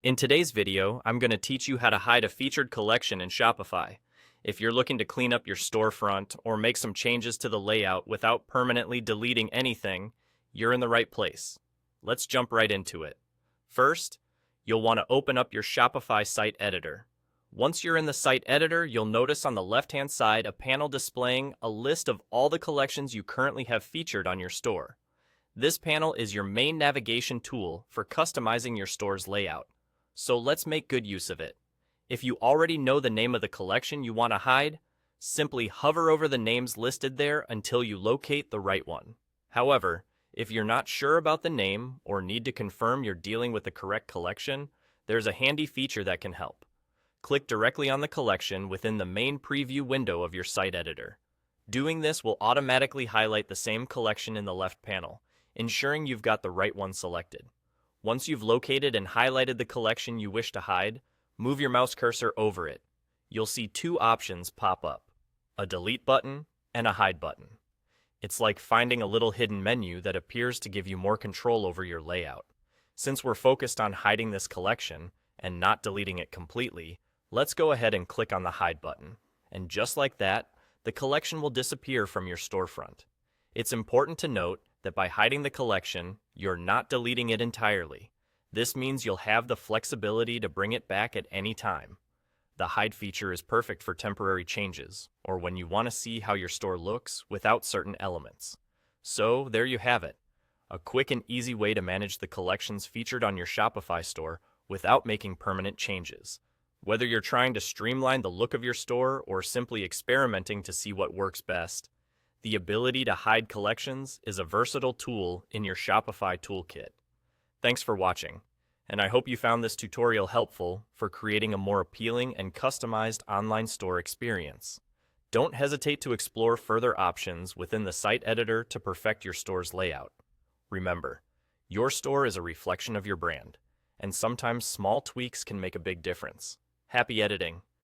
In today's video, I'm going to teach you how to hide a featured collection in Shopify. If you're looking to clean up your storefront or make some changes to the layout without permanently deleting anything, you're in the right place. Let's jump right into it. First, you'll want to open up your Shopify site editor. Once you're in the site editor, you'll notice on the left-hand side a panel displaying a list of all the collections you currently have featured on your store. This panel is your main navigation tool for customizing your store's layout. So let's make good use of it. If you already know the name of the collection you want to hide, simply hover over the names listed there until you locate the right one. However, if you're not sure about the name or need to confirm you're dealing with the correct collection, there's a handy feature that can help. Click directly on the collection within the main preview window of your site editor. Doing this will automatically highlight the same collection in the left panel, ensuring you've got the right one selected. Once you've located and highlighted the collection you wish to hide, move your mouse cursor over it. You'll see two options pop up, a delete button and a hide button. It's like finding a little hidden menu that appears to give you more control over your layout. Since we're focused on hiding this collection and not deleting it completely, let's go ahead and click on the hide button. And just like that, the collection will disappear from your storefront. It's important to note that by hiding the collection, you're not deleting it entirely. This means you'll have the flexibility to bring it back at any time. The hide feature is perfect for temporary changes, or when you want to see how your store looks without certain elements. So there you have it, a quick and easy way to manage the collections featured on your Shopify store without making permanent changes. Whether you're trying to streamline the look of your store or simply experimenting to see what works best, the ability to hide collections is a versatile tool in your Shopify toolkit. Thanks for watching, and I hope you found this tutorial helpful for creating a more appealing and customized online store experience. Don't hesitate to explore further options within the site editor to perfect your store's layout. Remember, your store is a reflection of your brand, and sometimes small tweaks can make a big difference. Happy editing!